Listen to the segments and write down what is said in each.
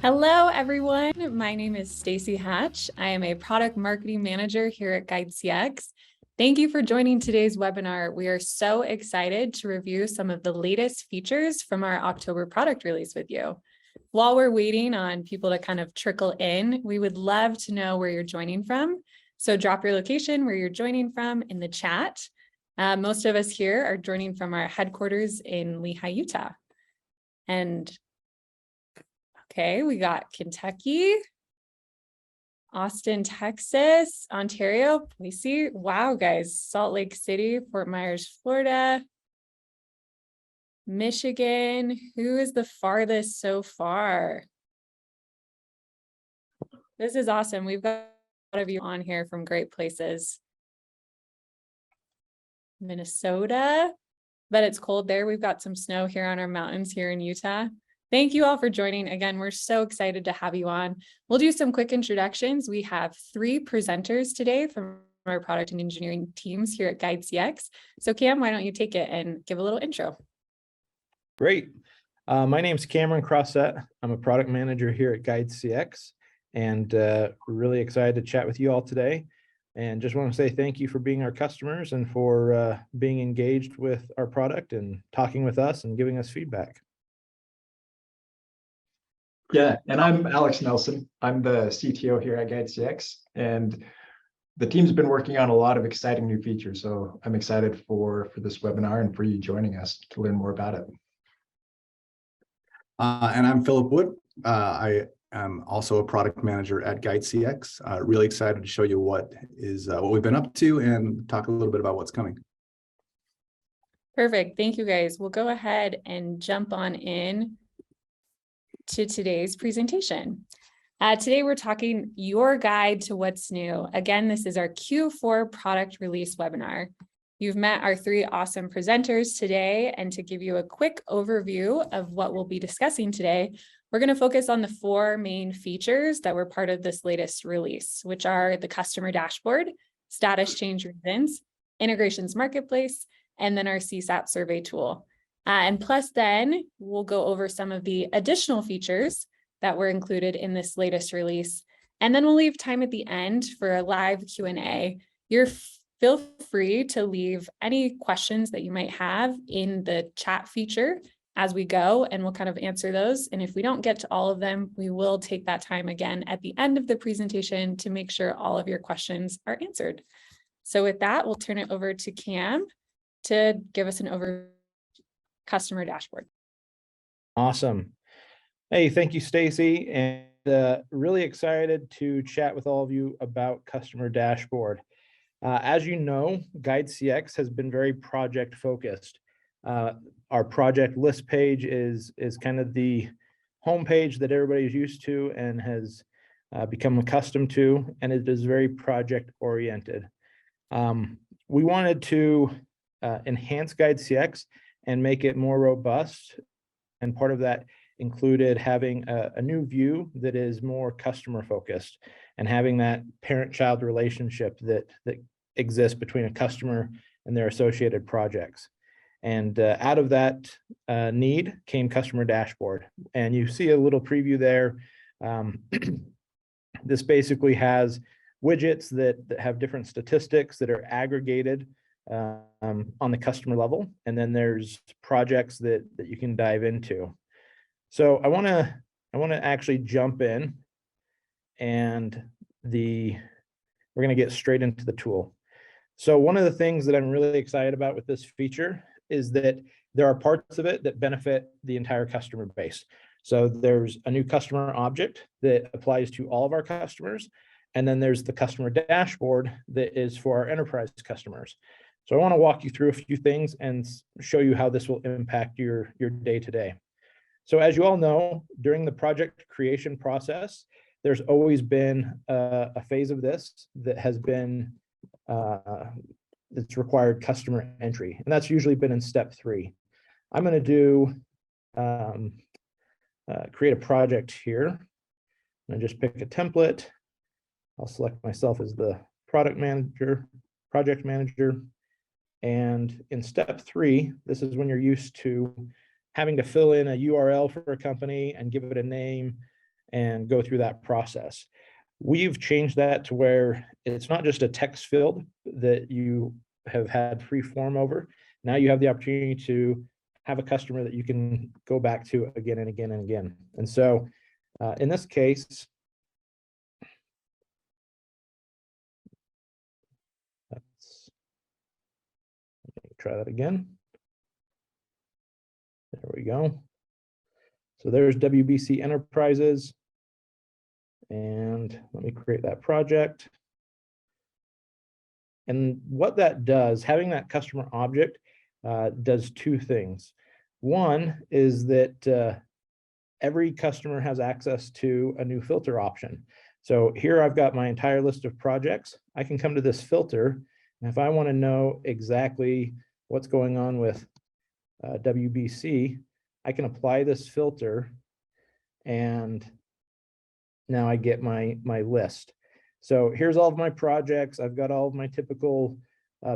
Hello, everyone. My name is Stacy Hatch. I am a product marketing manager here at GuideCX. Thank you for joining today's webinar. We are so excited to review some of the latest features from our October product release with you. While we're waiting on people to kind of trickle in, we would love to know where you're joining from. So drop your location where you're joining from in the chat. Most of us here are joining from our headquarters in Lehi, Utah. And okay, we got Kentucky, Austin, Texas, Ontario, Boise. Wow, guys, Salt Lake City, Fort Myers, Florida, Michigan. Who is the farthest so far? This is awesome. We've got a lot of you on here from great places. Minnesota, but it's cold there. We've got some snow here on our mountains here in Utah. Thank you all for joining. Again, we're so excited to have you on. We'll do some quick introductions. We have 3 presenters today from our product and engineering teams here at GuideCX. So Cam, why don't you take it and give a little intro? Great. My name is Cameron Crossett. I'm a product manager here at GuideCX, and we're really excited to chat with you all today. And just want to say thank you for being our customers and for being engaged with our product and talking with us and giving us feedback. Yeah, and I'm Alex Nelson. I'm the CTO here at GuideCX, and the team's been working on a lot of exciting new features. So I'm excited for this webinar and for you joining us to learn more about it. And I'm Philip Wood. I am also a product manager at GuideCX. Really excited to show you what we've been up to and talk a little bit about what's coming. Perfect. Thank you, guys. We'll go ahead and jump on in to today's presentation. Today, we're talking your guide to what's new. Again, this is our Q4 product release webinar. You've met our 3 awesome presenters today, and to give you a quick overview of what we'll be discussing today, we're going to focus on the 4 main features that were part of this latest release, which are the customer dashboard, status change reasons, integrations marketplace, and then our CSAT survey tool. And plus then we'll go over some of the additional features that were included in this latest release. And then we'll leave time at the end for a live Q&A. Feel free to leave any questions that you might have in the chat feature as we go, and we'll kind of answer those. And if we don't get to all of them, we will take that time again at the end of the presentation to make sure all of your questions are answered. So with that, we'll turn it over to Cam to give us an overview. Customer dashboard. Awesome. Hey, thank you, Stacy, and really excited to chat with all of you about customer dashboard. As you know, GuideCX has been very project focused. Our project list page is kind of the homepage that everybody's used to and has become accustomed to, and it is very project oriented. We wanted to enhance GuideCX and make it more robust. And part of that included having a new view that is more customer focused and having that parent-child relationship that exists between a customer and their associated projects. And out of that need came customer dashboard. And you see a little preview there. This basically has widgets that have different statistics that are aggregated on the customer level, and then there's projects that you can dive into. So I want to actually jump in, and we're going to get straight into the tool. So one of the things that I'm really excited about with this feature is that there are parts of it that benefit the entire customer base. So there's a new customer object that applies to all of our customers, and then there's the customer dashboard that is for our enterprise customers. So I want to walk you through a few things and show you how this will impact your day-to-day. So as you all know, during the project creation process, there's always been a phase of this that has been, that's required customer entry, and that's usually been in step 3. I'm going to do, create a project here, and just pick a template. I'll select myself as the project manager. And in step 3, this is when you're used to having to fill in a URL for a company and give it a name, and go through that process. We've changed that to where it's not just a text field that you have had free form over. Now you have the opportunity to have a customer that you can go back to again and again and again. And so in this case, let me try that again. There we go. So there's WBC Enterprises. And let me create that project. And what that does, having that customer object does two things. One is that every customer has access to a new filter option. So here I've got my entire list of projects. I can come to this filter, and if I want to know exactly what's going on with WBC, I can apply this filter, and now I get my list. So here's all of my projects. I've got all of my typical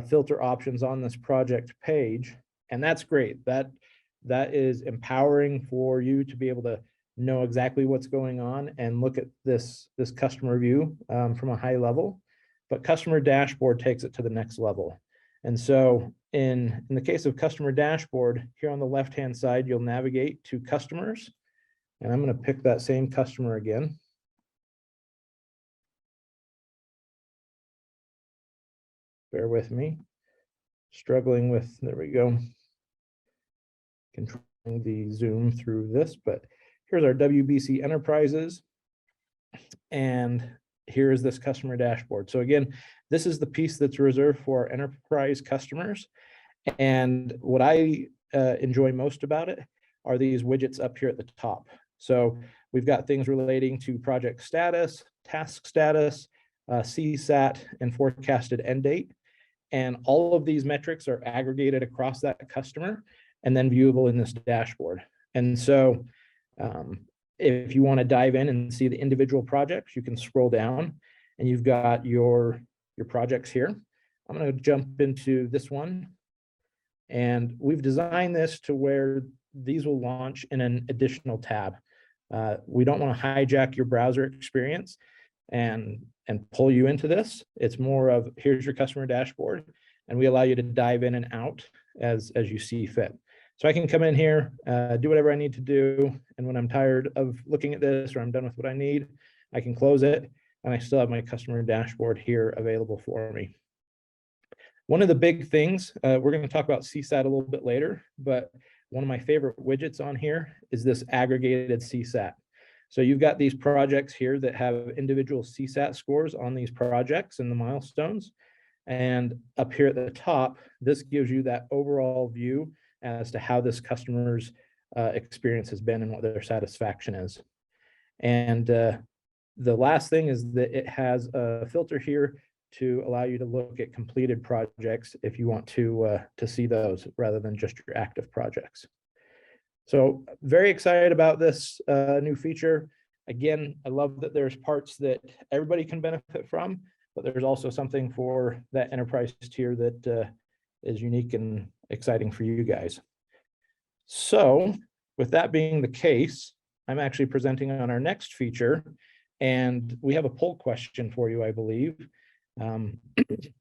filter options on this project page, and that's great. That is empowering for you to be able to know exactly what's going on and look at this customer view from a high level. But customer dashboard takes it to the next level. And so in the case of customer dashboard, here on the left-hand side, you'll navigate to customers. And I'm going to pick that same customer again. Bear with me. Struggling with, there we go. Controlling the zoom through this, but here's our WBC Enterprises. And here's this customer dashboard. So again, this is the piece that's reserved for our enterprise customers. And what I enjoy most about it are these widgets up here at the top. So we've got things relating to project status, task status, CSAT, and forecasted end date. And all of these metrics are aggregated across that customer and then viewable in this dashboard. And so if you want to dive in and see the individual projects, you can scroll down and you've got your projects here. I'm going to jump into this one. And we've designed this to where these will launch in an additional tab. We don't want to hijack your browser experience and pull you into this. It's more of, here's your customer dashboard, and we allow you to dive in and out as you see fit. So I can come in here, do whatever I need to do, and when I'm tired of looking at this or I'm done with what I need, I can close it, and I still have my customer dashboard here available for me. One of the big things, we're going to talk about CSAT a little bit later, but one of my favorite widgets on here is this aggregated CSAT. So you've got these projects here that have individual CSAT scores on these projects and the milestones. And up here at the top, this gives you that overall view as to how this customer's experience has been and what their satisfaction is. And the last thing is that it has a filter here to allow you to look at completed projects if you want to see those rather than just your active projects. So very excited about this new feature. Again, I love that there's parts that everybody can benefit from, but there's also something for that enterprise tier that is unique and exciting for you guys. So with that being the case, I'm actually presenting on our next feature, and we have a poll question for you, I believe. The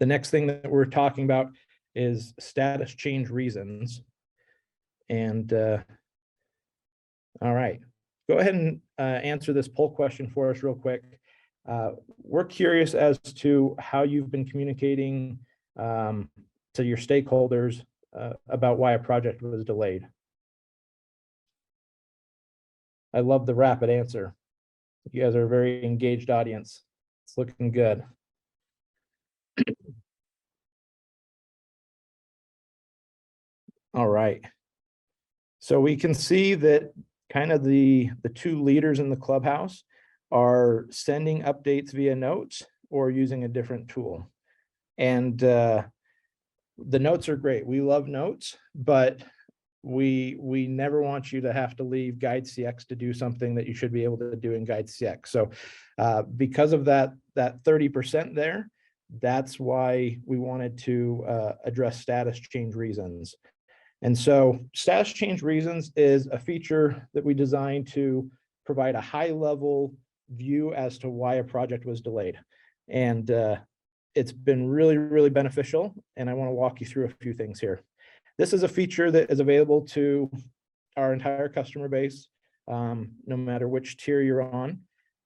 next thing that we're talking about is status change reasons. And all right, go ahead and answer this poll question for us real quick. We're curious as to how you've been communicating to your stakeholders about why a project was delayed. I love the rapid answer. You guys are a very engaged audience. It's looking good. All right. So we can see that kind of the two leaders in the clubhouse are sending updates via notes or using a different tool. And the notes are great. We love notes, but we never want you to have to leave Guide CX to do something that you should be able to do in Guide CX. So because of that 30% there, that's why we wanted to address status change reasons. And so status change reasons is a feature that we designed to provide a high level view as to why a project was delayed. And it's been really, really beneficial. And I want to walk you through a few things here. This is a feature that is available to our entire customer base, no matter which tier you're on.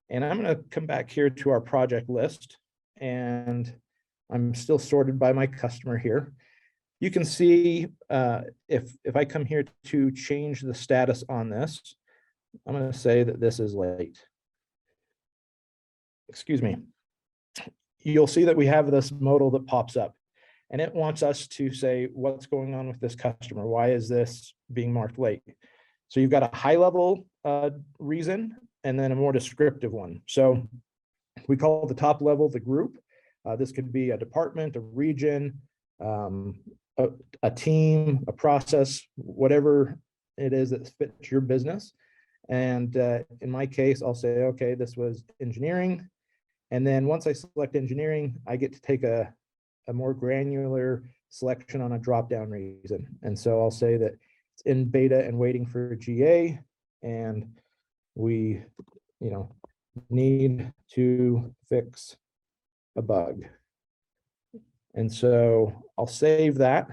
And I'm going to come back here to our project list, and I'm still sorted by my customer here. You can see if I come here to change the status on this, I'm going to say that this is late. Excuse me. You'll see that we have this modal that pops up, and it wants us to say what's going on with this customer. Why is this being marked late? So you've got a high level reason and then a more descriptive one. So we call the top level the group. This could be a department, a region, a team, a process, whatever it is that fits your business. And in my case, I'll say, okay, this was engineering. And then once I select engineering, I get to take a more granular selection on a drop-down reason. And so I'll say that it's in beta and waiting for GA, and we, need to fix a bug. And so I'll save that.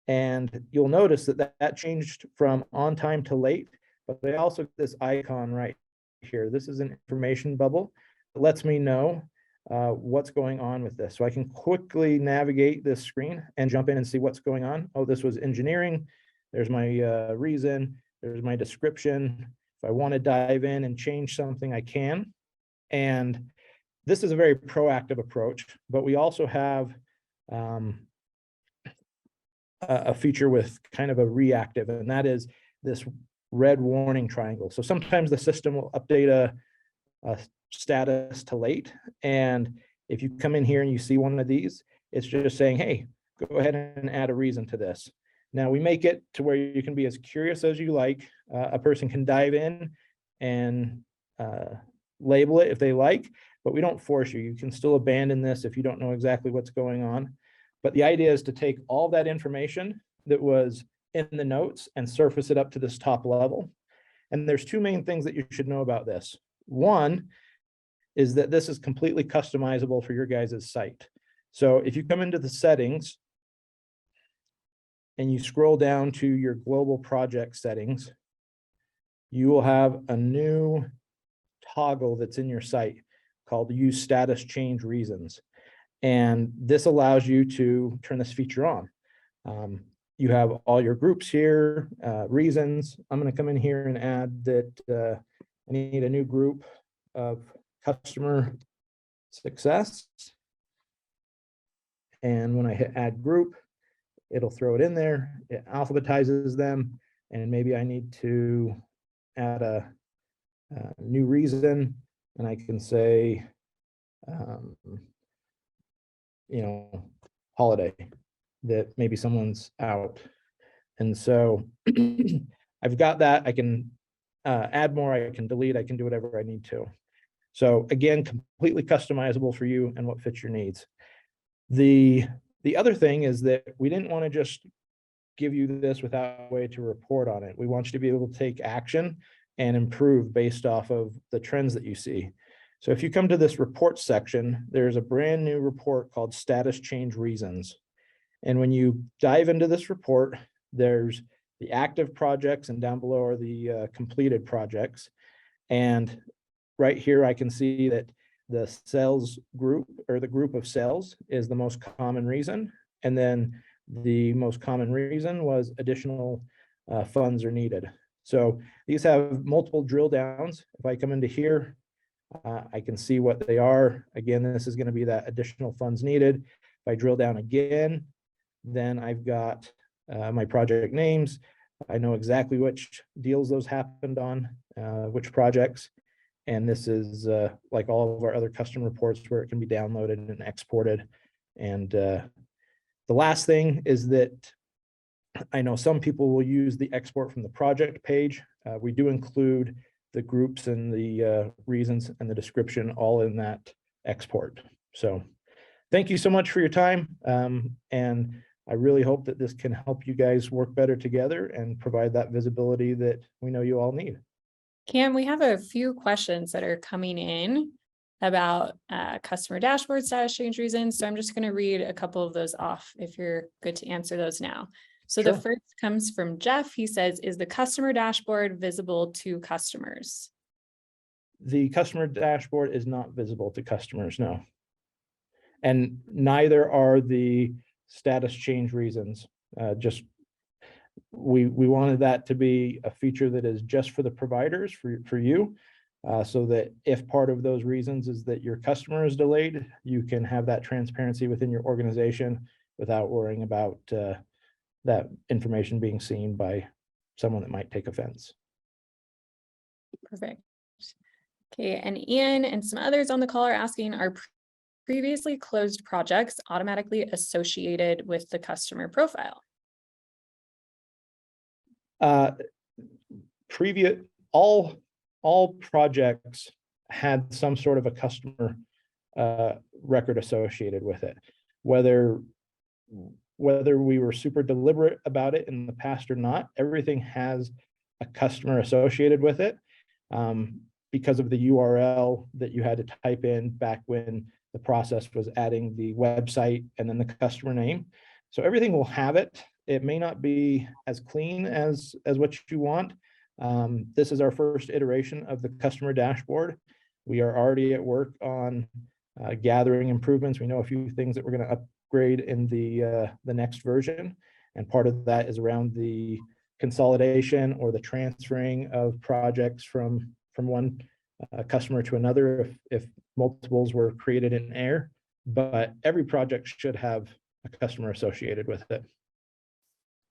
And you'll notice that that changed from on time to late, but I also have this icon right here. This is an information bubble that lets me know what's going on with this. So I can quickly navigate this screen and jump in and see what's going on. Oh, this was engineering. There's my reason. There's my description. If I want to dive in and change something, I can. And this is a very proactive approach, but we also have a feature with kind of a reactive, and that is this red warning triangle. So sometimes the system will update a status to late. And if you come in here and you see one of these, it's just saying, hey, go ahead and add a reason to this. Now we make it to where you can be as curious as you like. A person can dive in and label it if they like, but we don't force you. You can still abandon this if you don't know exactly what's going on. But the idea is to take all that information that was in the notes and surface it up to this top level. And there's two main things that you should know about this. One is that this is completely customizable for your guys' site. So if you come into the settings and you scroll down to your global project settings, you will have a new toggle that's in your site called use status change reasons. And this allows you to turn this feature on. You have all your groups here, reasons. I'm going to come in here and add that I need a new group of customer success. And when I hit add group, it'll throw it in there. It alphabetizes them. And maybe I need to add a new reason. And I can say, holiday, that maybe someone's out. And so I've got that. I can add more, I can delete, I can do whatever I need to. So again, completely customizable for you and what fits your needs. The other thing is that we didn't want to just give you this without a way to report on it. We want you to be able to take action and improve based off of the trends that you see. So if you come to this report section, there's a brand new report called status change reasons. And when you dive into this report, there's the active projects, and down below are the completed projects. And right here, I can see that the sales group, or the group of sales, is the most common reason. And then the most common reason was additional funds are needed. So these have multiple drill downs. If I come into here, I can see what they are. Again, this is going to be that additional funds needed. If I drill down again, then I've got my project names. I know exactly which deals those happened on, which projects. And this is like all of our other custom reports where it can be downloaded and exported. And the last thing is that I know some people will use the export from the project page. We do include the groups and the reasons and the description all in that export. So thank you so much for your time. And I really hope that this can help you guys work better together and provide that visibility that we know you all need. Cam, we have a few questions that are coming in about customer dashboard status change reasons. So I'm just going to read a couple of those off if you're good to answer those now. So the Sure. first comes from Jeff. He says, is the customer dashboard visible to customers? The customer dashboard is not visible to customers, no. And neither are the status change reasons. Just we wanted that to be a feature that is just for the providers, for you, so that if part of those reasons is that your customer is delayed, you can have that transparency within your organization without worrying about that information being seen by someone that might take offense. Perfect. Okay, and Ian and some others on the call are asking, are previously closed projects automatically associated with the customer profile? All projects had some sort of a customer record associated with it, whether we were super deliberate about it in the past or not. Everything has a customer associated with it, because of the URL that you had to type in back when the process was adding the website and then the customer name. So everything will have it. It may not be as clean as what you want. This is our first iteration of the customer dashboard. We are already at work on gathering improvements. We know a few things that we're going to upgrade in the next version, and part of that is around the consolidation or the transferring of projects from one customer to another if multiples were created in error. But every project should have a customer associated with it.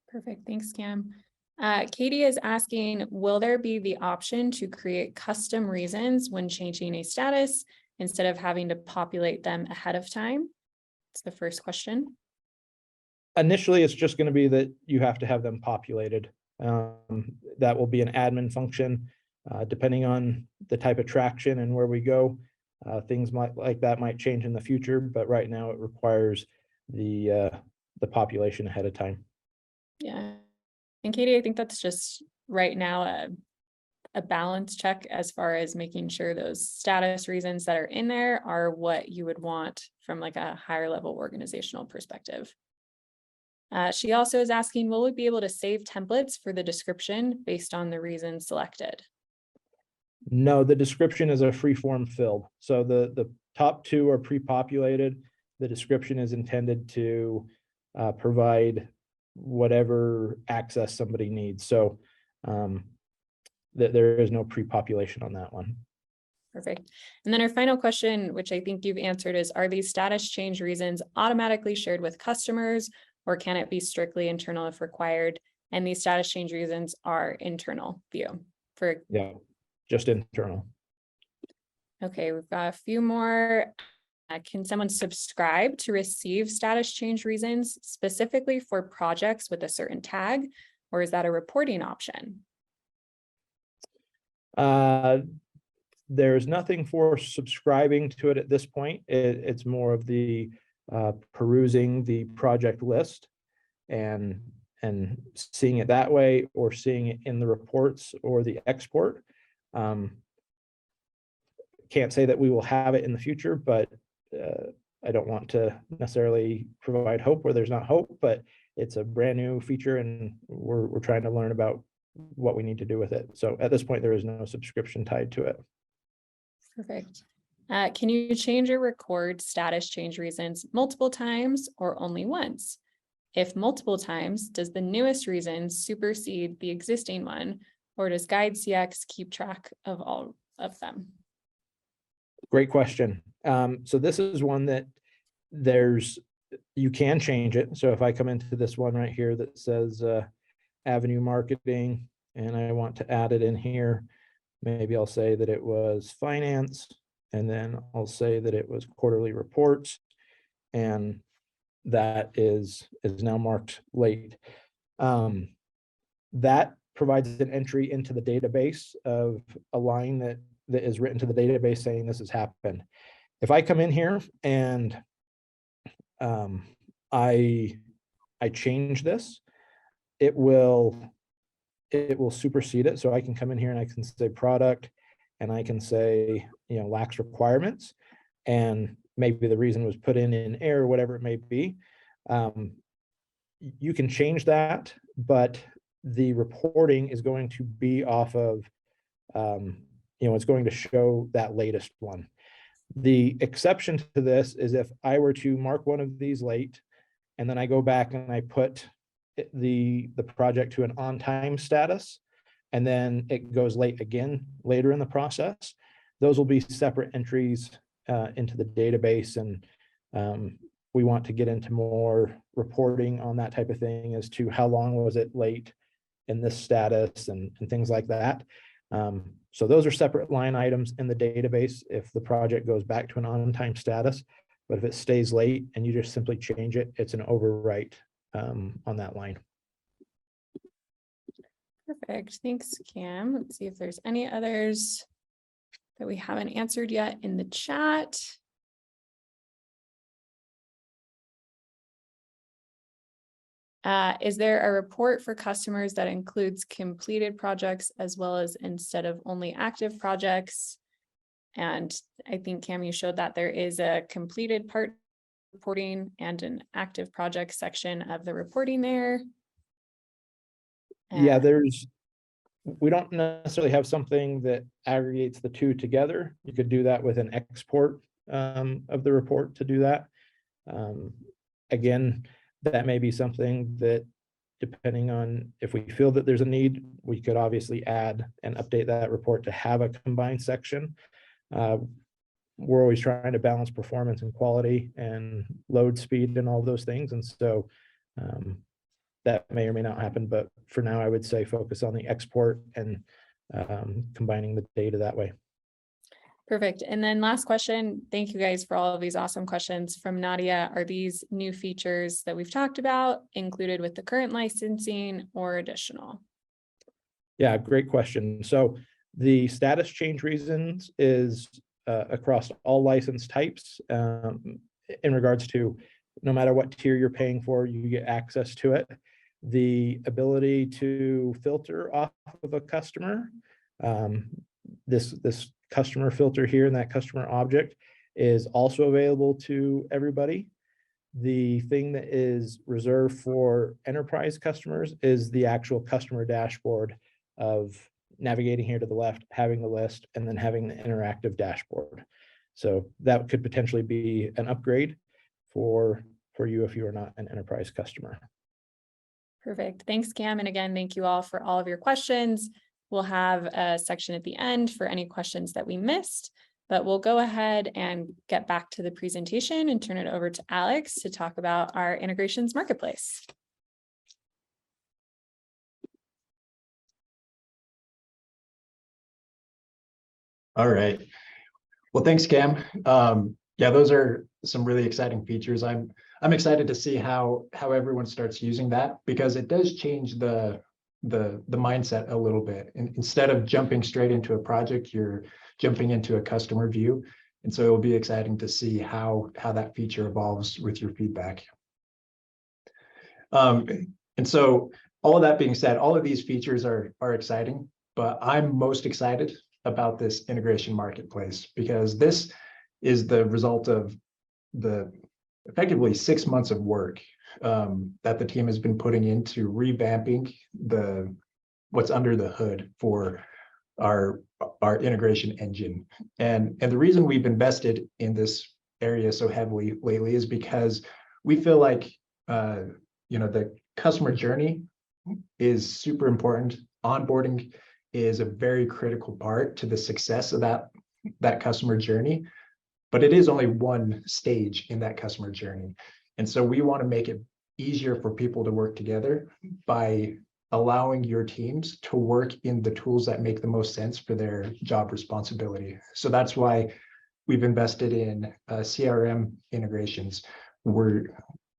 Perfect. Thanks, Cam. Katie is asking, will there be the option to create custom reasons when changing a status instead of having to populate them ahead of time? That's the first question. Initially, it's just going to be that you have to have them populated. That will be an admin function. Depending on the type of traction and where we go, things like that might change in the future, but right now it requires the population ahead of time. Yeah. And Katie, I think that's just right now a balance check as far as making sure those status reasons that are in there are what you would want from like a higher level organizational perspective. She also is asking, will we be able to save templates for the description based on the reason selected? No, the description is a free form fill. So the top two are pre-populated. The description is intended to provide whatever access somebody needs. So there is no pre-population on that one. Perfect. And then our final question, which I think you've answered, is, are these status change reasons automatically shared with customers, or can it be strictly internal if required? And these status change reasons are internal view for. Yeah, just internal. Okay, we've got a few more. Can someone subscribe to receive status change reasons specifically for projects with a certain tag, or is that a reporting option? There's nothing for subscribing to it at this point. It's more of the perusing the project list and seeing it that way, or seeing it in the reports or the export. Can't say that we will have it in the future, but I don't want to necessarily provide hope where there's not hope, but it's a brand new feature and we're trying to learn about what we need to do with it. So at this point, there is no subscription tied to it. Perfect. Can you change or record status change reasons multiple times or only once? If multiple times, does the newest reason supersede the existing one, or does Guide CX keep track of all of them? Great question. So this is one that you can change it. So if I come into this one right here that says Avenue Marketing, and I want to add it in here, maybe I'll say that it was finance, and then I'll say that it was quarterly reports, and that is now marked late. That provides an entry into the database of a line that is written to the database saying this has happened. If I come in here and I change this, it will it will supersede it. So I can come in here and I can say product, and I can say, lacks requirements, and maybe the reason was put in error, whatever it may be. You can change that, but the reporting is going to be off of, it's going to show that latest one. The exception to this is if I were to mark one of these late, and then I go back and I put the project to an on-time status, and then it goes late again later in the process, those will be separate entries into the database. And we want to get into more reporting on that type of thing as to how long was it late in this status and things like that. So those are separate line items in the database if the project goes back to an on-time status. But if it stays late and you just simply change it, it's an overwrite on that line. Perfect. Thanks, Cam. Let's see if there's any others that we haven't answered yet in the chat. Is there a report for customers that includes completed projects as well as instead of only active projects? And I think, Cam, you showed that there is a completed part reporting and an active project section of the reporting there. Yeah, we don't necessarily have something that aggregates the two together. You could do that with an export of the report to do that. Again, that may be something that, depending on if we feel that there's a need, we could obviously add and update that report to have a combined section. We're always trying to balance performance and quality and load speed and all of those things. And so that may or may not happen, but for now, I would say focus on the export and combining the data that way. Perfect. And then last question. Thank you guys for all of these awesome questions from Nadia. Are these new features that we've talked about included with the current licensing or additional? Yeah, great question. So the status change reasons is across all license types in regards to no matter what tier you're paying for, you get access to it. The ability to filter off of a customer, this customer filter here and that customer object is also available to everybody. The thing that is reserved for enterprise customers is the actual customer dashboard of navigating here to the left, having the list, and then having the interactive dashboard. So that could potentially be an upgrade for you if you are not an enterprise customer. Perfect. Thanks, Cam. And again, thank you all for all of your questions. We'll have a section at the end for any questions that we missed, but we'll go ahead and get back to the presentation and turn it over to Alex to talk about our integrations marketplace. All right. Well, thanks, Cam. Yeah, those are some really exciting features. I'm excited to see how everyone starts using that, because it does change the mindset a little bit. And instead of jumping straight into a project, you're jumping into a customer view. And so it'll be exciting to see how that feature evolves with your feedback. And so all of that being said, all of these features are exciting, but I'm most excited about this integration marketplace, because this is the result of the effectively 6 months of work that the team has been putting into revamping what's under the hood for our integration engine. And the reason we've invested in this area so heavily lately is because we feel like the customer journey is super important. Onboarding is a very critical part to the success of that customer journey, but it is only one stage in that customer journey. And so we want to make it easier for people to work together by allowing your teams to work in the tools that make the most sense for their job responsibility. So that's why we've invested in CRM integrations,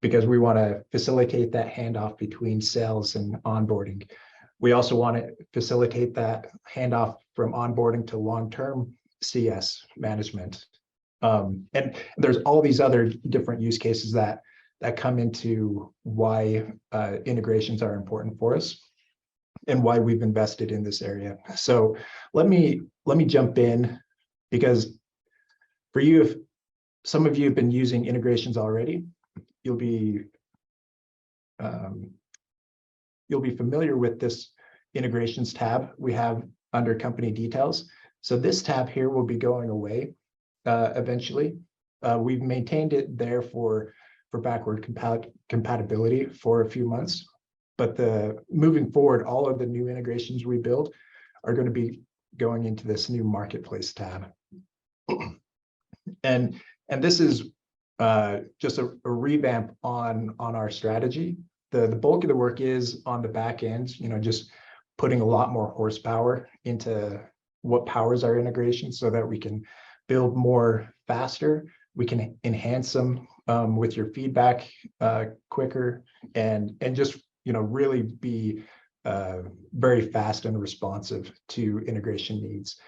because we want to facilitate that handoff between sales and onboarding. We also want to facilitate that handoff from onboarding to long-term CS management. And there's all these other different use cases that come into why integrations are important for us. and why we've invested in this area. So let me jump in, because for you, if some of you have been using integrations already, you'll be familiar with this integrations tab we have under company details. So this tab here will be going away eventually. We've maintained it there for backward compatibility for a few months, but moving forward, all of the new integrations we build are going to be going into this new marketplace tab. And this is just a revamp on our strategy. The bulk of the work is on the back end, just putting a lot more horsepower into what powers our integration so that we can build more faster. We can enhance them with your feedback quicker, and just really be very fast and responsive to integration needs.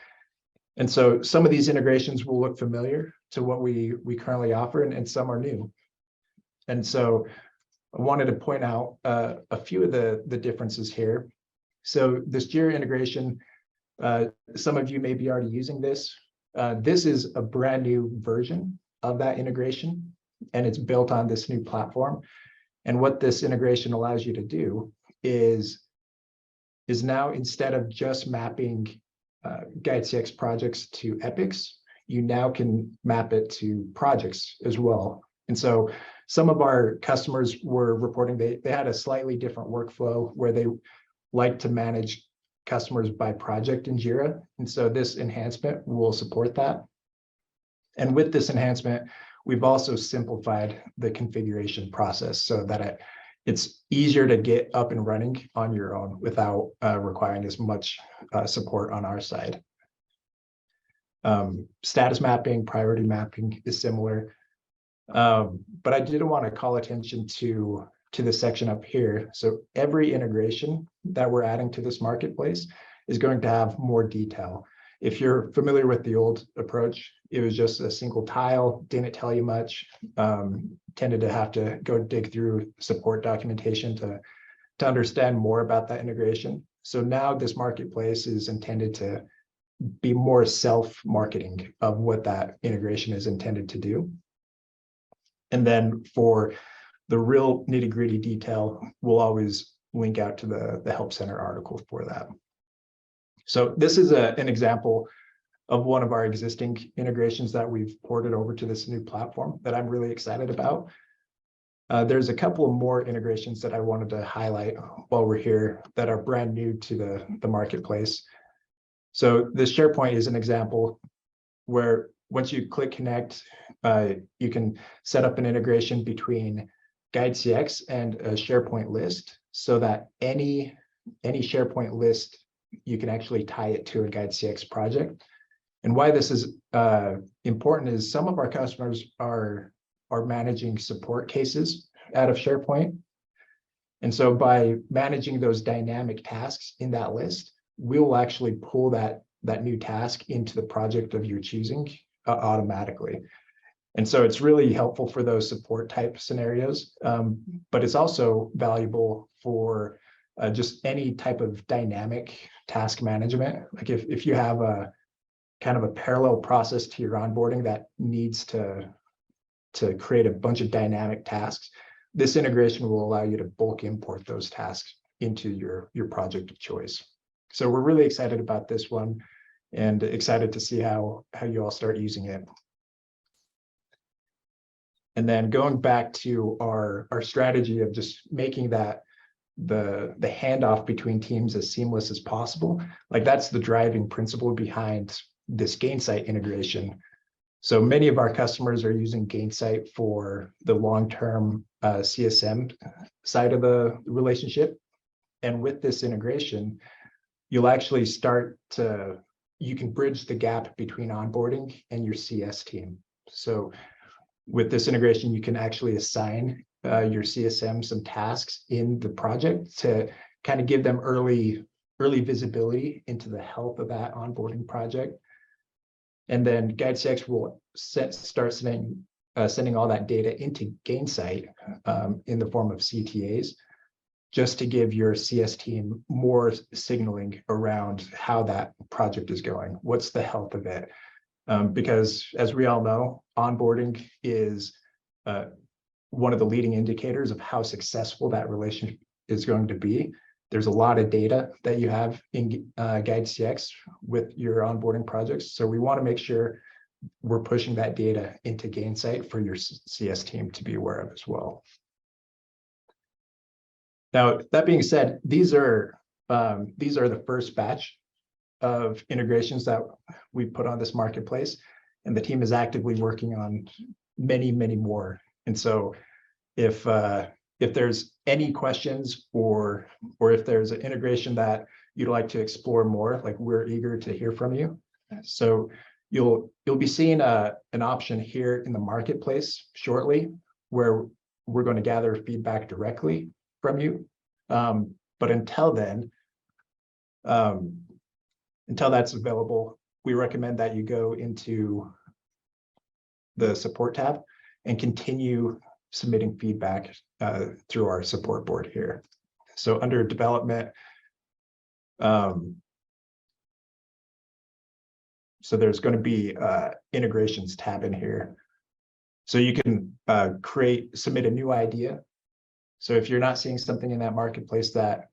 And so some of these integrations will look familiar to what we currently offer, and some are new. And so I wanted to point out a few of the differences here. So this Jira integration, some of you may be already using this. This is a brand new version of that integration, and it's built on this new platform. And what this integration allows you to do is now, instead of just mapping GuideCX projects to epics, you now can map it to projects as well. And so some of our customers were reporting they had a slightly different workflow where they like to manage customers by project in Jira. And so this enhancement will support that. And with this enhancement, we've also simplified the configuration process so that it's easier to get up and running on your own without requiring as much support on our side. Status mapping, priority mapping is similar. But I did want to call attention to the section up here. So every integration that we're adding to this marketplace is going to have more detail. If you're familiar with the old approach, it was just a single tile, didn't tell you much, tended to have to go dig through support documentation to understand more about that integration. So now this marketplace is intended to be more self-marketing of what that integration is intended to do. And then for the real nitty-gritty detail, we'll always link out to the Help Center article for that. So this is an example of one of our existing integrations that we've ported over to this new platform that I'm really excited about. There's a couple of more integrations that I wanted to highlight while we're here that are brand new to the marketplace. So this SharePoint is an example where once you click connect, you can set up an integration between GuideCX and a SharePoint list so that any SharePoint list, you can actually tie it to a GuideCX project. And why this is important is some of our customers are managing support cases out of SharePoint. And so by managing those dynamic tasks in that list, we'll actually pull that new task into the project of your choosing automatically. And so it's really helpful for those support type scenarios, but it's also valuable for just any type of dynamic task management. Like if you have a kind of a parallel process to your onboarding that needs to create a bunch of dynamic tasks, this integration will allow you to bulk import those tasks into your project of choice. So we're really excited about this one and excited to see how you all start using it. And then going back to our strategy of just making that the handoff between teams as seamless as possible, like that's the driving principle behind this Gainsight integration. So many of our customers are using Gainsight for the long-term CSM side of the relationship. And with this integration, you'll actually you can bridge the gap between onboarding and your CS team. So with this integration, you can actually assign your CSM some tasks in the project to kind of give them early visibility into the health of that onboarding project. And then GuideCX will start sending all that data into Gainsight in the form of CTAs. just to give your CS team more signaling around how that project is going. What's the health of it? Because as we all know, onboarding is one of the leading indicators of how successful that relationship is going to be. There's a lot of data that you have in Guide CX with your onboarding projects. So we want to make sure we're pushing that data into Gainsight for your CS team to be aware of as well. Now, that being said, these are the first batch of integrations that we put on this marketplace, and the team is actively working on many, many more. And so if there's any questions or if there's an integration that you'd like to explore more, like, we're eager to hear from you. So you'll be seeing an option here in the marketplace shortly where we're going to gather feedback directly from you. But until then, until that's available, we recommend that you go into the support tab and continue submitting feedback through our support board here. So under development, so there's going to be integrations tab in here. So you can submit a new idea. So if you're not seeing something in that marketplace that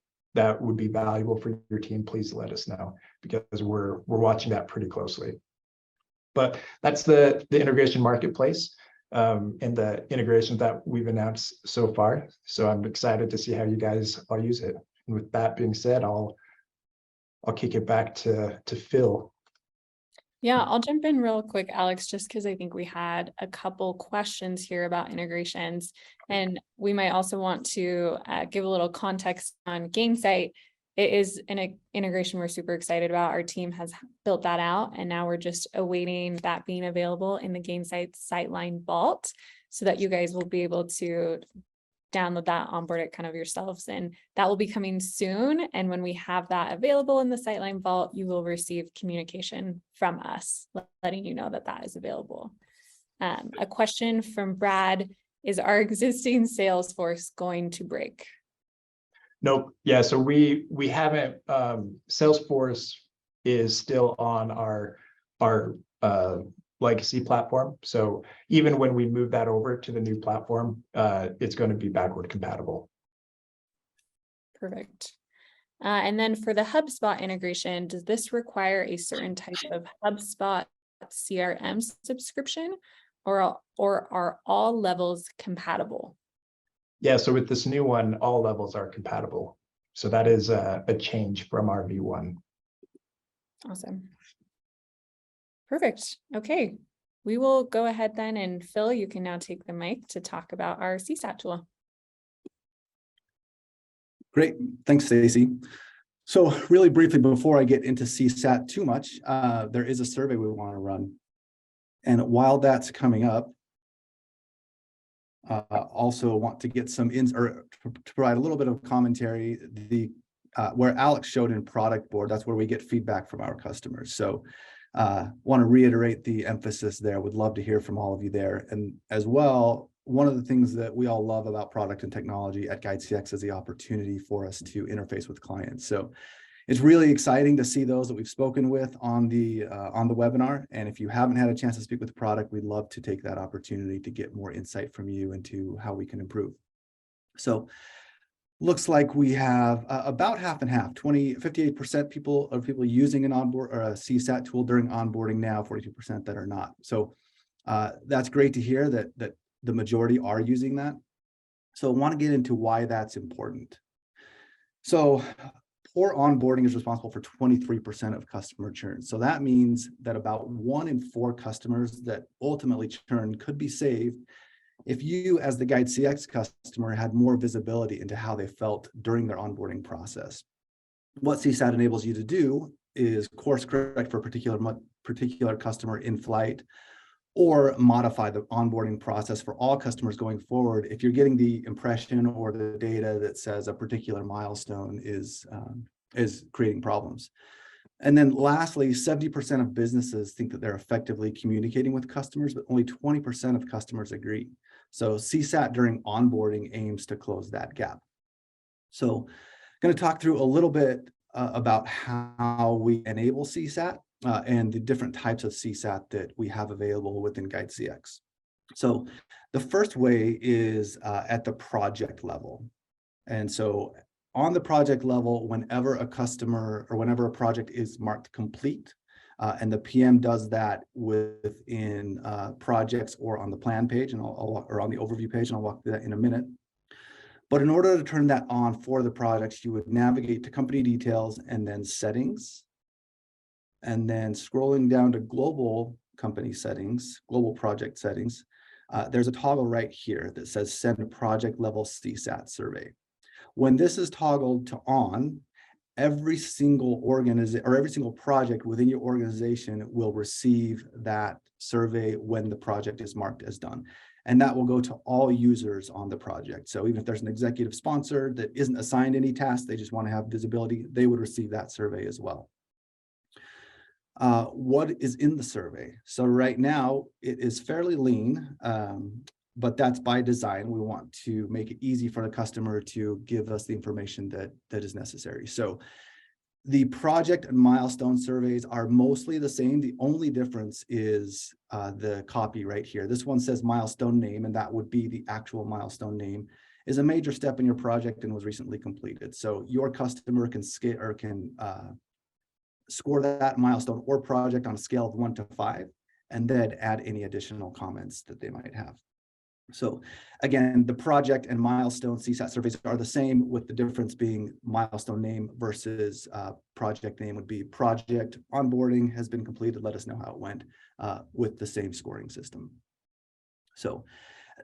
would be valuable for your team, please let us know, because we're watching that pretty closely. But that's the integration marketplace and the integrations that we've announced so far. So I'm excited to see how you guys all use it. And with that being said, I'll kick it back to Phil. Yeah, I'll jump in real quick, Alex, just because I think we had a couple questions here about integrations, and we might also want to give a little context on Gainsight. It is an integration we're super excited about. Our team has built that out, and now we're just awaiting that being available in the Gainsight Sightline Vault so that you guys will be able to download that, onboard it kind of yourselves, and that will be coming soon. And when we have that available in the Sightline Vault, you will receive communication from us letting you know that that is available. A question from Brad: is our existing Salesforce going to break? Nope. Yeah, so we haven't. Salesforce is still on our legacy platform. So even when we move that over to the new platform, it's going to be backward compatible. Perfect. And then for the HubSpot integration, does this require a certain type of HubSpot CRM subscription, or are all levels compatible? Yeah, so with this new one, all levels are compatible. So that is a change from our V1. Awesome. Perfect. Okay, we will go ahead then, and Phil, you can now take the mic to talk about our CSAT tool. Great, thanks, Stacy. So really briefly, before I get into CSAT too much, there is a survey we want to run. And while that's coming up, also want to get some to provide a little bit of commentary. Where Alex showed in product board, that's where we get feedback from our customers. So want to reiterate the emphasis there. Would love to hear from all of you there. And as well, one of the things that we all love about product and technology at Guide CX is the opportunity for us to interface with clients. So it's really exciting to see those that we've spoken with on the webinar. And if you haven't had a chance to speak with the product, we'd love to take that opportunity to get more insight from you into how we can improve. So looks like we have about half and half, 58% people using an onboard or a CSAT tool during onboarding now, 42% that are not. So that's great to hear that the majority are using that. So I want to get into why that's important. So poor onboarding is responsible for 23% of customer churn. So that means that about 1 in 4 customers that ultimately churn could be saved if you, as the Guide CX customer, had more visibility into how they felt during their onboarding process. What CSAT enables you to do is course correct for a particular customer in flight, or modify the onboarding process for all customers going forward if you're getting the impression or the data that says a particular milestone is creating problems. And then lastly, 70% of businesses think that they're effectively communicating with customers, but only 20% of customers agree. So CSAT during onboarding aims to close that gap. So going to talk through a little bit about how we enable CSAT and the different types of CSAT that we have available within GuideCX. So the first way is at the project level. And so on the project level, whenever a customer or whenever a project is marked complete, and the PM does that within projects or on the plan page, and or on the overview page, and I'll walk through that in a minute. But in order to turn that on for the projects, you would navigate to company details and then settings. And then scrolling down to global company settings, global project settings, there's a toggle right here that says send a project level CSAT survey. When this is toggled to on, every single organization or every single project within your organization will receive that survey when the project is marked as done. And that will go to all users on the project. So even if there's an executive sponsor that isn't assigned any tasks, they just want to have visibility, they would receive that survey as well. What is in the survey? So right now it is fairly lean, but that's by design. We want to make it easy for the customer to give us the information that is necessary. So the project and milestone surveys are mostly the same. The only difference is the copy right here. This one says milestone name, and that would be the actual milestone name, is a major step in your project and was recently completed. So your customer can scale or can score that milestone or project on a scale of 1 to 5, and then add any additional comments that they might have. So again, the project and milestone CSAT surveys are the same, with the difference being milestone name versus project name would be project onboarding has been completed. Let us know how it went with the same scoring system. So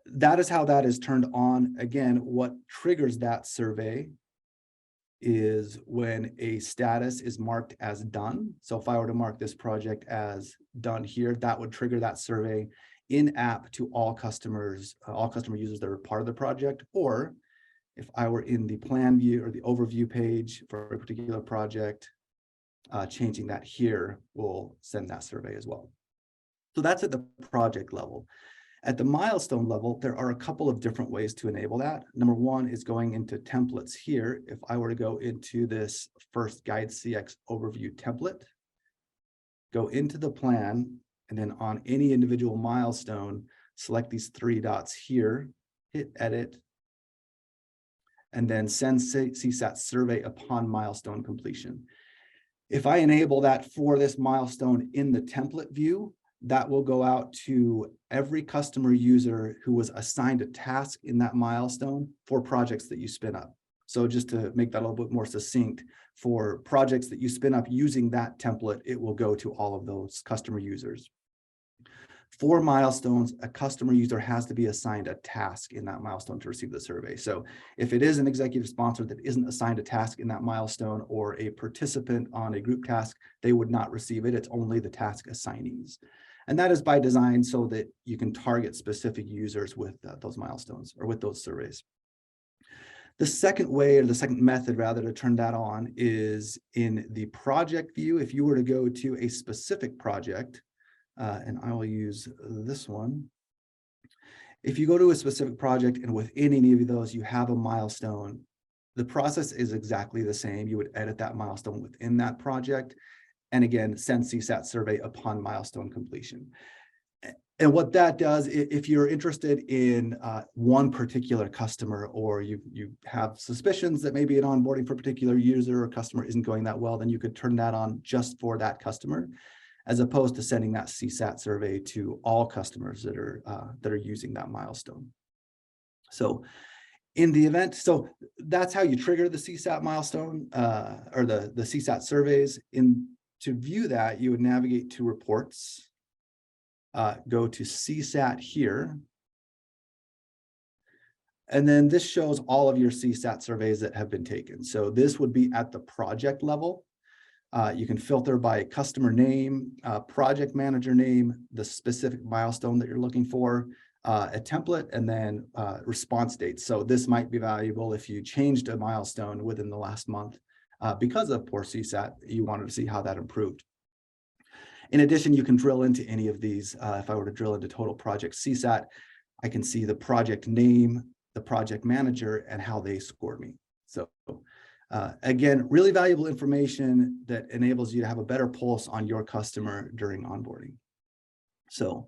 that is how that is turned on. Again, what triggers that survey is when a status is marked as done. So if I were to mark this project as done here, that would trigger that survey in app to all customer users that are part of the project. Or if I were in the plan view or the overview page for a particular project, changing that here will send that survey as well. So that's at the project level. At the milestone level, there are a couple of different ways to enable that. Number one is going into templates here. If I were to go into this first GuideCX overview template, go into the plan, and then on any individual milestone, select these 3 dots here, hit edit, and then send CSAT survey upon milestone completion. If I enable that for this milestone in the template view, that will go out to every customer user who was assigned a task in that milestone for projects that you spin up. So just to make that a little bit more succinct, for projects that you spin up using that template, it will go to all of those customer users. For milestones, a customer user has to be assigned a task in that milestone to receive the survey. So if it is an executive sponsor that isn't assigned a task in that milestone, or a participant on a group task, they would not receive it. It's only the task assignees. And that is by design so that you can target specific users with those milestones or with those surveys. The second way, or the second method rather, to turn that on is in the project view. If you were to go to a specific project, and I will use this one. If you go to a specific project and within any of those you have a milestone, the process is exactly the same. You would edit that milestone within that project, and again, send CSAT survey upon milestone completion. And what that does, if you're interested in one particular customer, or you have suspicions that maybe an onboarding for a particular user or customer isn't going that well, then you could turn that on just for that customer, as opposed to sending that CSAT survey to all customers that are using that milestone. So in the event, so that's how you trigger the CSAT milestone or the CSAT surveys. To view that, you would navigate to reports, go to CSAT here, and then this shows all of your CSAT surveys that have been taken. So this would be at the project level. You can filter by customer name, project manager name, the specific milestone that you're looking for, a template, and then response dates. So this might be valuable if you changed a milestone within the last month because of poor CSAT, you wanted to see how that improved. In addition, you can drill into any of these. If I were to drill into total project CSAT, I can see the project name, the project manager, and how they scored me. So again, really valuable information that enables you to have a better pulse on your customer during onboarding. So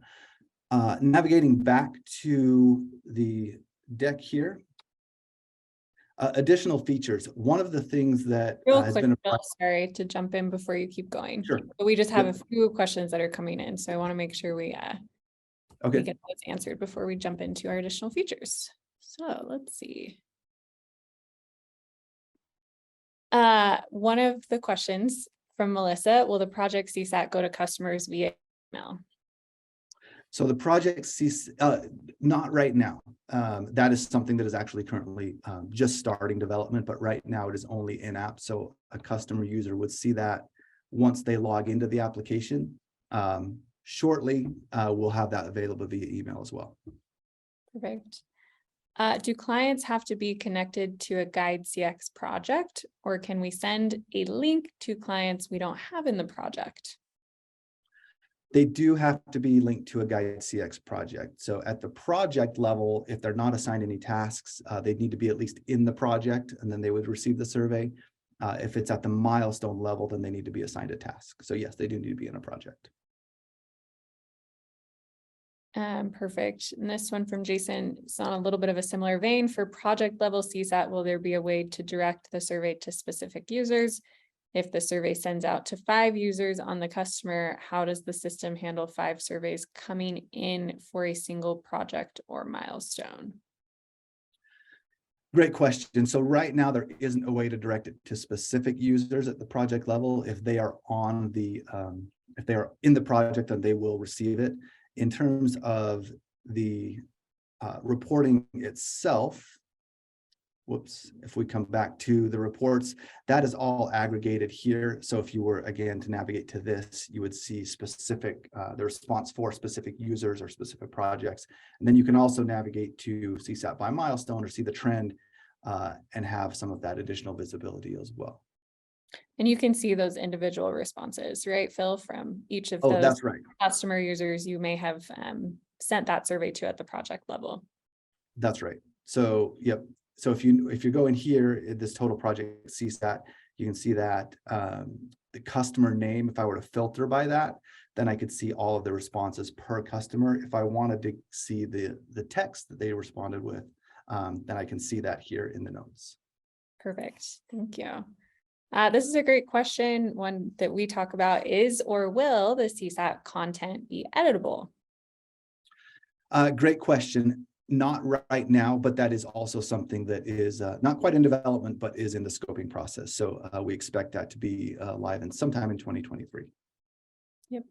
navigating back to the deck here, additional features. One of the things that Real has quick, been Bill, sorry to jump in before you keep going. Sure. But we just have Yep. a few questions that are coming in, so I want to make sure we okay. get those answered before we jump into our additional features. So let's see. One of the questions from Melissa, will the project CSAT go to customers via email? So the project not right now. That is something that is actually currently just starting development, but right now it is only in-app. So a customer user would see that once they log into the application. Shortly, we'll have that available via email as well. Perfect. Do clients have to be connected to a Guide CX project, or can we send a link to clients we don't have in the project? They do have to be linked to a Guide CX project. So at the project level, if they're not assigned any tasks, they need to be at least in the project, and then they would receive the survey. If it's at the milestone level, then they need to be assigned a task. So yes, they do need to be in a project. Perfect. And this one from Jason, it's on a little bit of a similar vein. For project level CSAT, will there be a way to direct the survey to specific users? If the survey sends out to 5 users on the customer, how does the system handle 5 surveys coming in for a single project or milestone? Great question. So right now there isn't a way to direct it to specific users at the project level. If they are on the, if they are in the project, then they will receive it. In terms of the reporting itself, whoops, if we come back to the reports, that is all aggregated here. So if you were, again, to navigate to this, you would see specific, the response for specific users or specific projects. And then you can also navigate to CSAT by milestone or see the trend and have some of that additional visibility as well. And you can see those individual responses, right, Phil, from each of Oh, those that's right. customer users you may have sent that survey to at the project level. That's right. So, yep. So if you go in here, in this total project CSAT, you can see that the customer name, if I were to filter by that, then I could see all of the responses per customer. If I wanted to see the text that they responded with, then I can see that here in the notes. Perfect. Thank you. This is a great question, one that we talk about. Is or will the CSAT content be editable? Great question. Not right now, but that is also something that is not quite in development, but is in the scoping process. So we expect that to be live in sometime in 2023. Yep.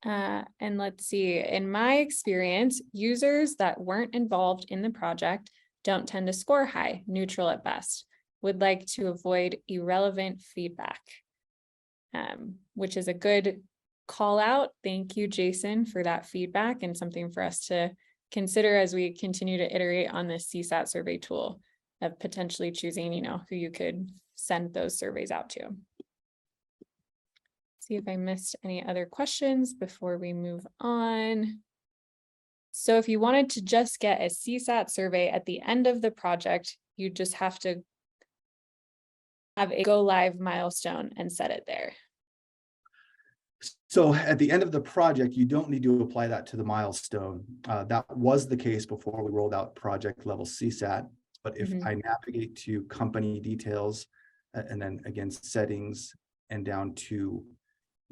And let's see, in my experience, users that weren't involved in the project don't tend to score high, neutral at best. Would like to avoid irrelevant feedback, which is a good call out. Thank you, Jason, for that feedback and something for us to consider as we continue to iterate on this CSAT survey tool of potentially choosing, who you could send those surveys out to. See if I missed any other questions before we move on. So if you wanted to just get a CSAT survey at the end of the project, you just have to have a go live milestone and set it there. So at the end of the project, you don't need to apply that to the milestone. That was the case before we rolled out project level CSAT. But if I navigate to company details and then again, settings and down to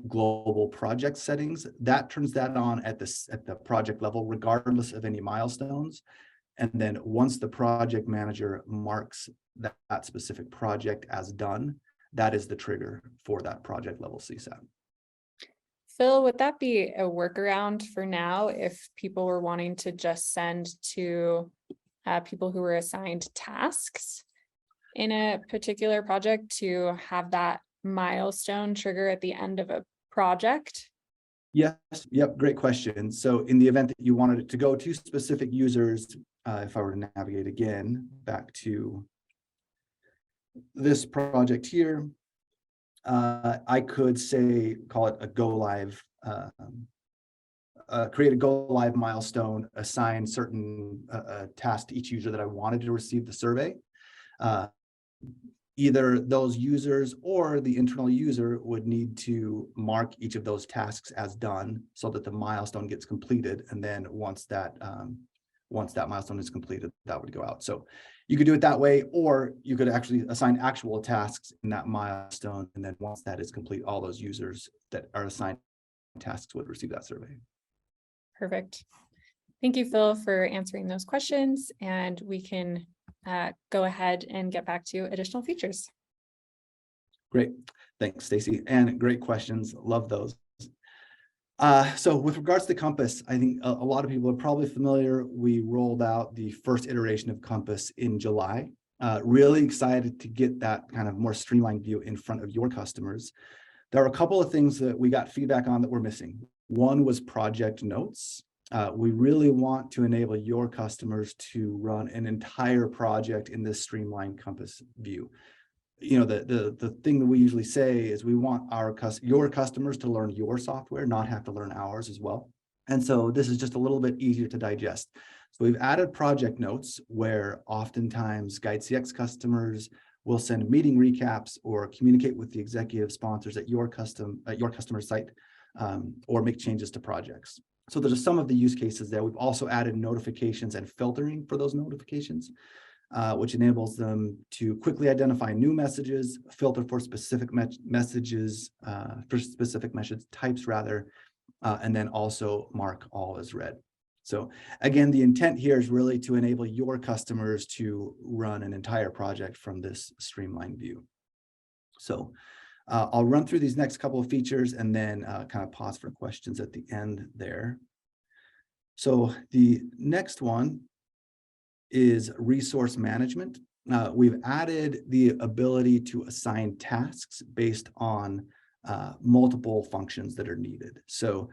global project settings, that turns that on at the project level, regardless of any milestones. And then once the project manager marks that specific project as done, that is the trigger for that project level CSAT. Phil, would that be a workaround for now if people were wanting to just send to people who were assigned tasks in a particular project to have that milestone trigger at the end of a project? Yes, yep, great question. So in the event that you wanted it to go to specific users, if I were to navigate again back to this project here, I could say, call it a go live, create a go live milestone, assign certain tasks to each user that I wanted to receive the survey. either those users or the internal user would need to mark each of those tasks as done so that the milestone gets completed. And then once that milestone is completed, that would go out. So you could do it that way, or you could actually assign actual tasks in that milestone. And then once that is complete, all those users that are assigned tasks would receive that survey. Perfect. Thank you, Phil, for answering those questions, and we can go ahead and get back to additional features. Great. Thanks, Stacy. And great questions. Love those. So with regards to Compass, I think a lot of people are probably familiar. We rolled out the first iteration of Compass in July. Really excited to get that kind of more streamlined view in front of your customers. There are a couple of things that we got feedback on that we're missing. One was project notes. We really want to enable your customers to run an entire project in this streamlined Compass view. You know, the thing that we usually say is we want your customers to learn your software, not have to learn ours as well. And so this is just a little bit easier to digest. So we've added project notes where oftentimes GuideCX customers will send meeting recaps or communicate with the executive sponsors at your customer site, or make changes to projects. So there's some of the use cases there. We've also added notifications and filtering for those notifications, which enables them to quickly identify new messages, filter for specific messages, for specific message types rather, and then also mark all as read. So again, the intent here is really to enable your customers to run an entire project from this streamlined view. So I'll run through these next couple of features and then kind of pause for questions at the end there. So the next one is resource management. We've added the ability to assign tasks based on multiple functions that are needed. So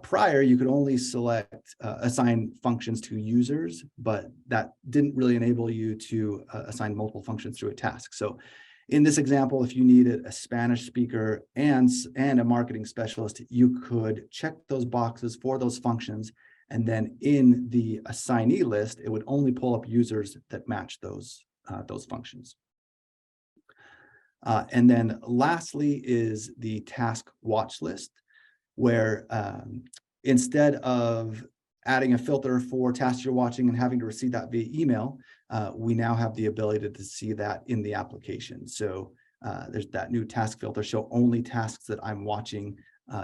prior, you could only assign functions to users, but that didn't really enable you to assign multiple functions through a task. So in this example, if you needed a Spanish speaker and a marketing specialist, you could check those boxes for those functions. And then in the assignee list, it would only pull up users that match those functions. And then lastly is the task watch list, where instead of adding a filter for tasks you're watching and having to receive that via email, we now have the ability to see that in the application. So there's that new task filter, show only tasks that I'm watching,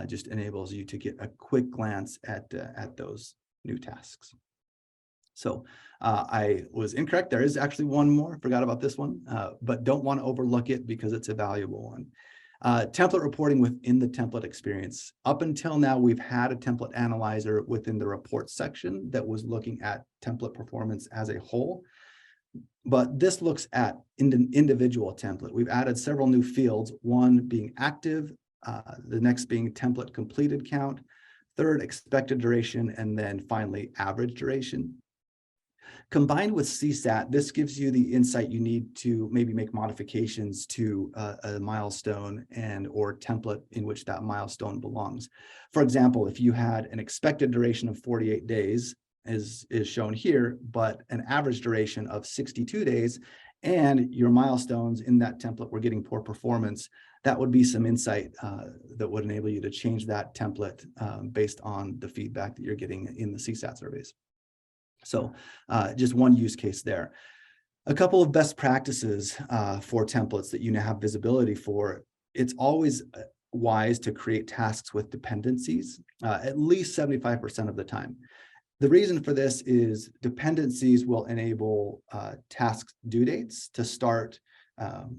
just enables you to get a quick glance at those new tasks. So I was incorrect. There is actually one more, forgot about this one, but don't want to overlook it because it's a valuable one. Template reporting within the template experience. Up until now, we've had a template analyzer within the report section that was looking at template performance as a whole. But this looks at individual template. We've added several new fields, one being active, the next being template completed count, third expected duration, and then finally average duration. Combined with CSAT, this gives you the insight you need to maybe make modifications to a milestone or template in which that milestone belongs. For example, if you had an expected duration of 48 days, as is shown here, but an average duration of 62 days, and your milestones in that template were getting poor performance, that would be some insight that would enable you to change that template based on the feedback that you're getting in the CSAT surveys. So just one use case there. A couple of best practices for templates that you now have visibility for. It's always wise to create tasks with dependencies at least 75% of the time. The reason for this is dependencies will enable task due dates to start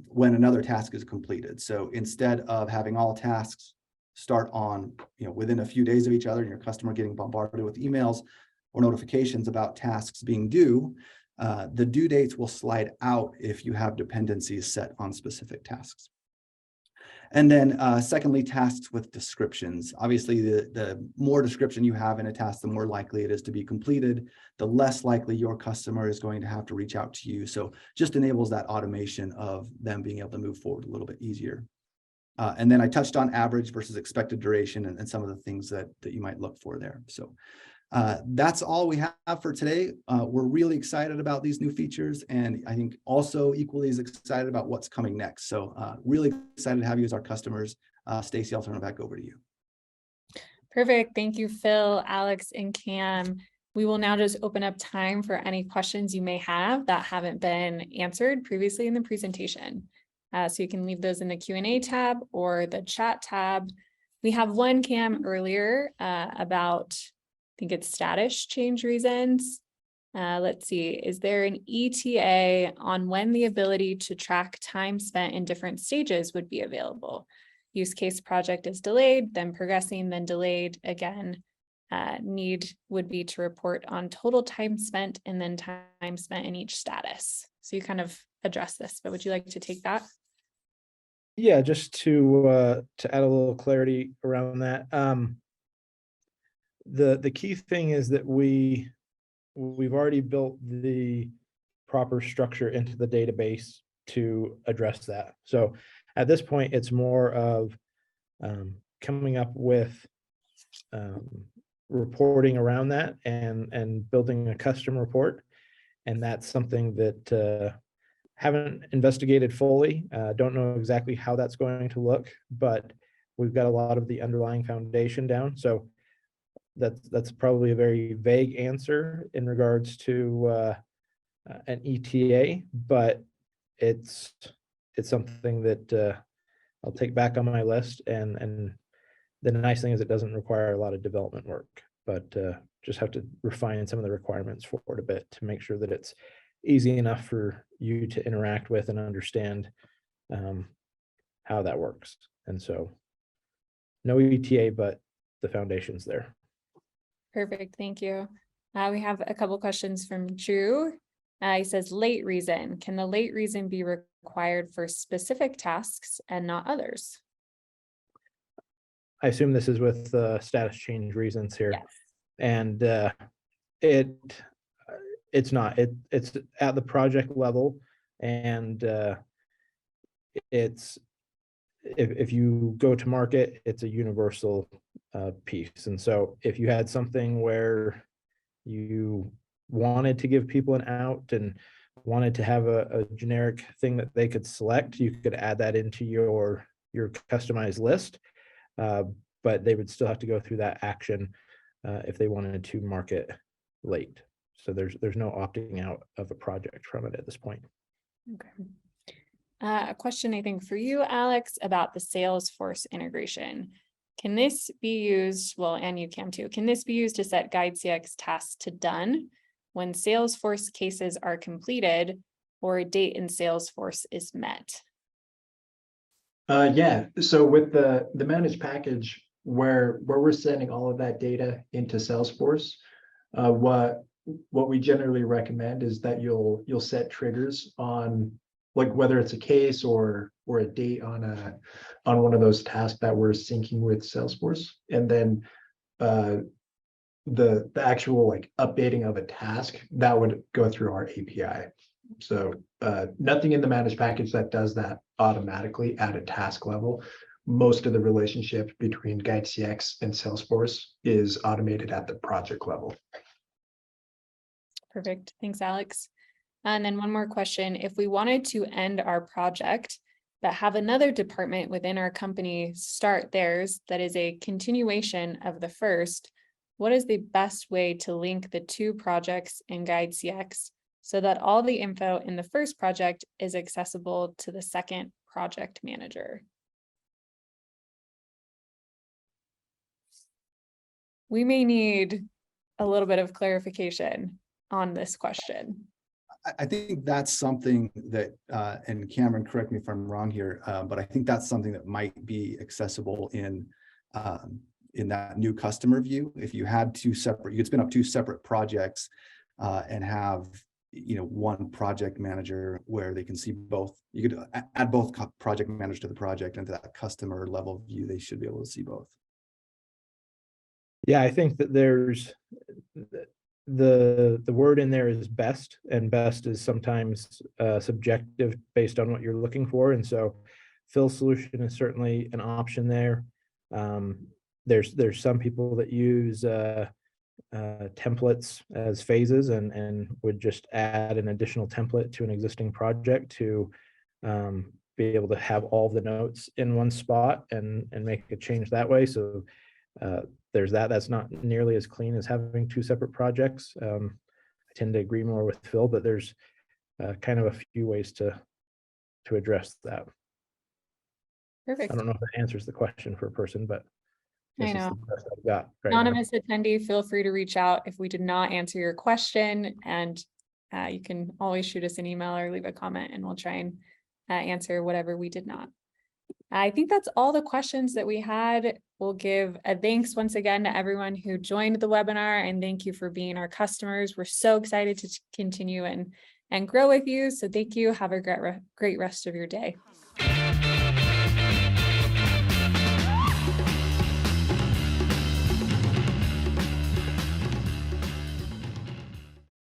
when another task is completed. So instead of having all tasks start on, within a few days of each other and your customer getting bombarded with emails or notifications about tasks being due, the due dates will slide out if you have dependencies set on specific tasks. And then secondly, tasks with descriptions. Obviously, the more description you have in a task, the more likely it is to be completed, the less likely your customer is going to have to reach out to you. So just enables that automation of them being able to move forward a little bit easier. And then I touched on average versus expected duration and some of the things that you might look for there. So That's all we have for today. We're really excited about these new features, and I think also equally as excited about what's coming next. So really excited to have you as our customers. Stacey, I'll turn it back over to you. Perfect. Thank you, Phil, Alex, and Cam. We will now just open up time for any questions you may have that haven't been answered previously in the presentation. So you can leave those in the Q&A tab or the chat tab. We have one, Cam, earlier about, I think it's status change reasons. Let's see, is there an ETA on when the ability to track time spent in different stages would be available? Use case project is delayed, then progressing, then delayed again. Need would be to report on total time spent and then time spent in each status. So you kind of address this, but would you like to take that? Yeah, just to add a little clarity around that. The key thing is that we've already built the proper structure into the database to address that. So at this point, it's more of coming up with reporting around that and building a custom report. And that's something that haven't investigated fully. Don't know exactly how that's going to look, but we've got a lot of the underlying foundation down. So that's probably a very vague answer in regards to an ETA, but it's something that I'll take back on my list. And the nice thing is it doesn't require a lot of development work, but just have to refine some of the requirements for it a bit to make sure that it's easy enough for you to interact with and understand how that works. And so no ETA, but the foundation's there. Perfect, thank you. We have a couple questions from Drew. He says, late reason. Can the late reason be required for specific tasks and not others? I assume this is with status change reasons here. Yes. And it's not. It's at the project level, and it's if you go to market, it's a universal piece. And so if you had something where you wanted to give people an out and wanted to have a generic thing that they could select, you could add that into your customized list, but they would still have to go through that action if they wanted to market late. So there's no opting out of a project from it at this point. Okay. A question, I think, for you, Alex, about the Salesforce integration. Can this be used, well, and you, Cam, too, can this be used to set GuideCX tasks to done when Salesforce cases are completed or a date in Salesforce is met? Yeah, so with the managed package where we're sending all of that data into Salesforce, what we generally recommend is that you'll set triggers on, like, whether it's a case or a date on one of those tasks that we're syncing with Salesforce, and then the actual like updating of a task that would go through our API. So nothing in the managed package that does that automatically at a task level. Most of the relationship between GuideCX and Salesforce is automated at the project level. Perfect. Thanks, Alex. And then one more question. If we wanted to end our project, but have another department within our company start theirs that is a continuation of the first, what is the best way to link the two projects in GuideCX so that all the info in the first project is accessible to the second project manager? We may need a little bit of clarification on this question. I think that's something that, and Cameron, correct me if I'm wrong here, but I think that's something that might be accessible in that new customer view. If you had two separate, you could spin up two separate projects and have, one project manager where they can see both. You could add both project managers to the project, and to that customer level view, they should be able to see both. Yeah, I think that there's the word in there is best, and best is sometimes subjective based on what you're looking for. And so Phil's solution is certainly an option there. There's some people that use templates as phases and would just add an additional template to an existing project to be able to have all the notes in one spot and make a change that way. So there's that. That's not nearly as clean as having two separate projects. I tend to agree more with Phil, but there's kind of a few ways to address that. Perfect. I don't know if that answers the question for a person, but I this is know. the best I've got right now. Anonymous attendee, feel free to reach out if we did not answer your question, and you can always shoot us an email or leave a comment and we'll try and answer whatever we did not. I think that's all the questions that we had. We'll give a thanks once again to everyone who joined the webinar, and thank you for being our customers. We're so excited to continue and grow with you. So thank you. Have a great rest of your day.